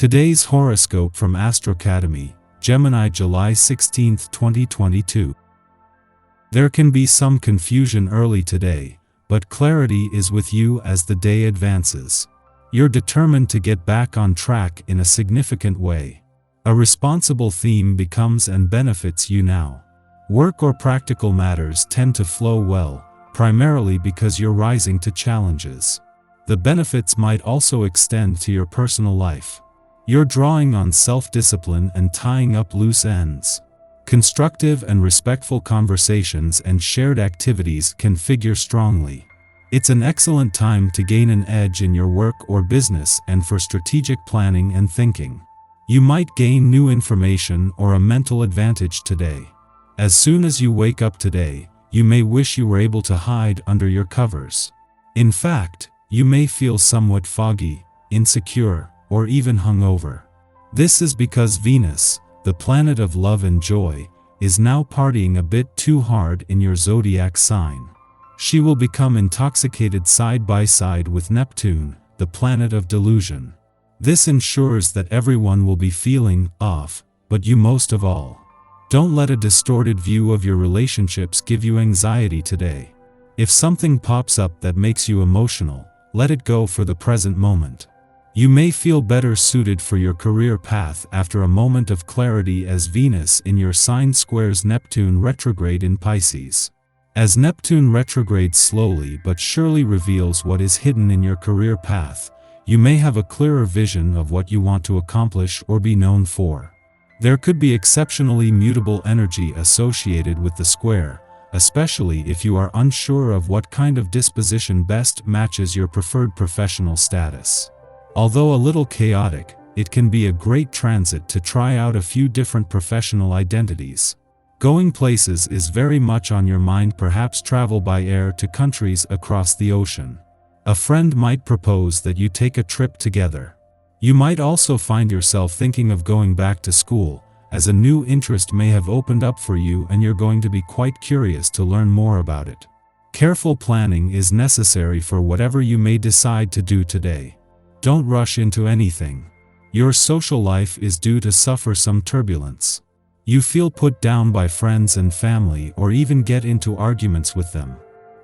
Today's horoscope from Astrocademy, Gemini, July 16, 2022. There can be some confusion early today, but clarity is with you as the day advances. You're determined to get back on track in a significant way. A responsible theme becomes and benefits you now. Work or practical matters tend to flow well, primarily because you're rising to challenges. The benefits might also extend to your personal life. You're drawing on self-discipline and tying up loose ends. Constructive and respectful conversations and shared activities can figure strongly. It's an excellent time to gain an edge in your work or business and for strategic planning and thinking. You might gain new information or a mental advantage today. As soon as you wake up today, you may wish you were able to hide under your covers. In fact, you may feel somewhat foggy, insecure, or even hungover. This is because Venus, the planet of love and joy, is now partying a bit too hard in your zodiac sign. She will become intoxicated side by side with Neptune, the planet of delusion. This ensures that everyone will be feeling off, but you most of all. Don't let a distorted view of your relationships give you anxiety today. If something pops up that makes you emotional, let it go for the present moment. You may feel better suited for your career path after a moment of clarity as Venus in your sign squares Neptune retrograde in Pisces. As Neptune retrogrades slowly but surely reveals what is hidden in your career path, you may have a clearer vision of what you want to accomplish or be known for. There could be exceptionally mutable energy associated with the square, especially if you are unsure of what kind of disposition best matches your preferred professional status. Although a little chaotic, it can be a great transit to try out a few different professional identities. Going places is very much on your mind, perhaps travel by air to countries across the ocean. A friend might propose that you take a trip together. You might also find yourself thinking of going back to school, as a new interest may have opened up for you and you're going to be quite curious to learn more about it. Careful planning is necessary for whatever you may decide to do today. Don't rush into anything. Your social life is due to suffer some turbulence. You feel put down by friends and family or even get into arguments with them.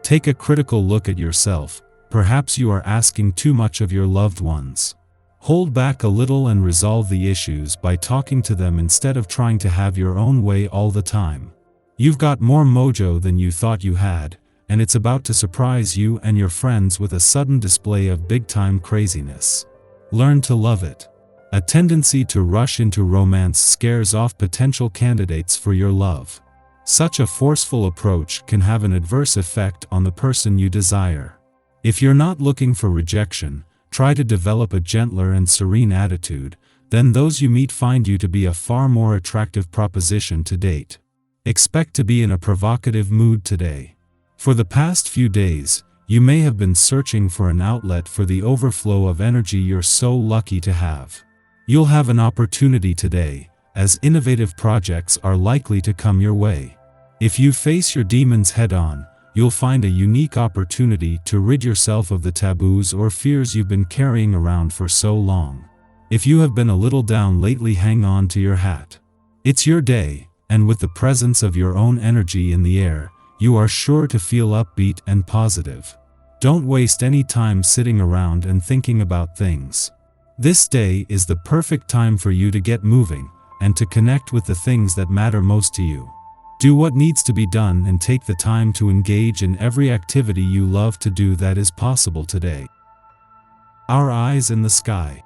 Take a critical look at yourself. Perhaps you are asking too much of your loved ones. Hold back a little and resolve the issues by talking to them instead of trying to have your own way all the time. You've got more mojo than you thought you had, and it's about to surprise you and your friends with a sudden display of big-time craziness. Learn to love it. A tendency to rush into romance scares off potential candidates for your love. Such a forceful approach can have an adverse effect on the person you desire. If you're not looking for rejection, try to develop a gentler and serene attitude, then those you meet find you to be a far more attractive proposition to date. Expect to be in a provocative mood today. For the past few days, you may have been searching for an outlet for the overflow of energy you're so lucky to have. You'll have an opportunity today, as innovative projects are likely to come your way. If you face your demons head-on, you'll find a unique opportunity to rid yourself of the taboos or fears you've been carrying around for so long. If you have been a little down lately, hang on to your hat. It's your day, and with the presence of your own energy in the air, you are sure to feel upbeat and positive. Don't waste any time sitting around and thinking about things. This day is the perfect time for you to get moving and to connect with the things that matter most to you. Do what needs to be done and take the time to engage in every activity you love to do that is possible today. Our eyes in the sky.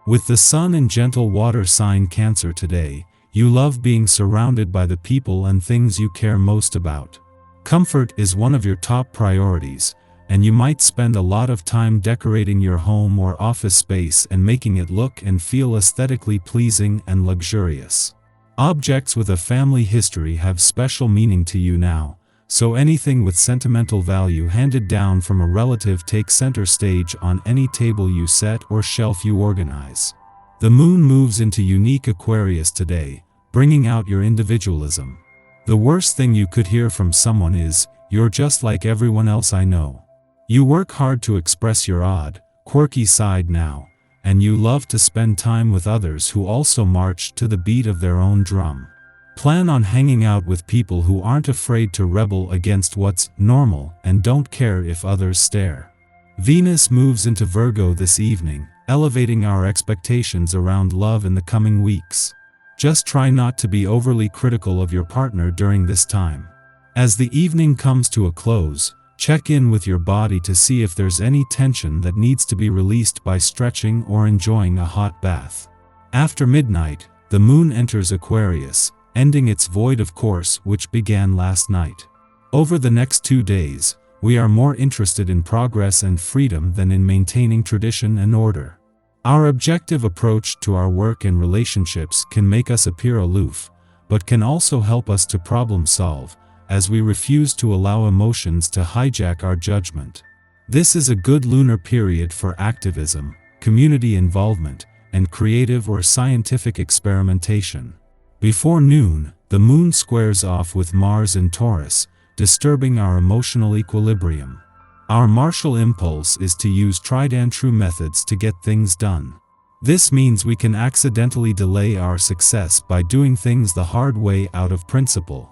With the sun in gentle water sign Cancer today, you love being surrounded by the people and things you care most about. Comfort is one of your top priorities, and you might spend a lot of time decorating your home or office space and making it look and feel aesthetically pleasing and luxurious. Objects with a family history have special meaning to you now, so anything with sentimental value handed down from a relative takes center stage on any table you set or shelf you organize. The moon moves into unique Aquarius today, bringing out your individualism. The worst thing you could hear from someone is, "You're just like everyone else I know." You work hard to express your odd, quirky side now, and you love to spend time with others who also march to the beat of their own drum. Plan on hanging out with people who aren't afraid to rebel against what's normal and don't care if others stare. Venus moves into Virgo this evening, elevating our expectations around love in the coming weeks. Just try not to be overly critical of your partner during this time. As the evening comes to a close, check in with your body to see if there's any tension that needs to be released by stretching or enjoying a hot bath. After midnight, the moon enters Aquarius, ending its void of course which began last night. Over the next 2 days, we are more interested in progress and freedom than in maintaining tradition and order. Our objective approach to our work and relationships can make us appear aloof, but can also help us to problem solve, as we refuse to allow emotions to hijack our judgment. This is a good lunar period for activism, community involvement, and creative or scientific experimentation. Before noon, the moon squares off with Mars in Taurus, disturbing our emotional equilibrium. Our martial impulse is to use tried and true methods to get things done. This means we can accidentally delay our success by doing things the hard way out of principle.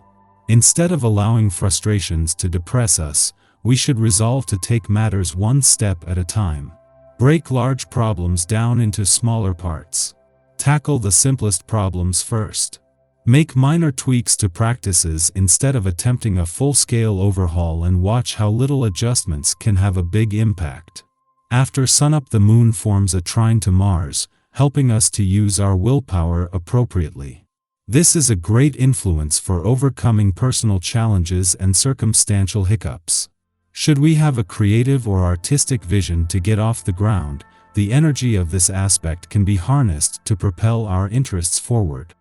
Instead of allowing frustrations to depress us, we should resolve to take matters one step at a time. Break large problems down into smaller parts. Tackle the simplest problems first. Make minor tweaks to practices instead of attempting a full-scale overhaul, and watch how little adjustments can have a big impact. After sunup, the moon forms a trine to Mars, helping us to use our willpower appropriately. This is a great influence for overcoming personal challenges and circumstantial hiccups. Should we have a creative or artistic vision to get off the ground, the energy of this aspect can be harnessed to propel our interests forward.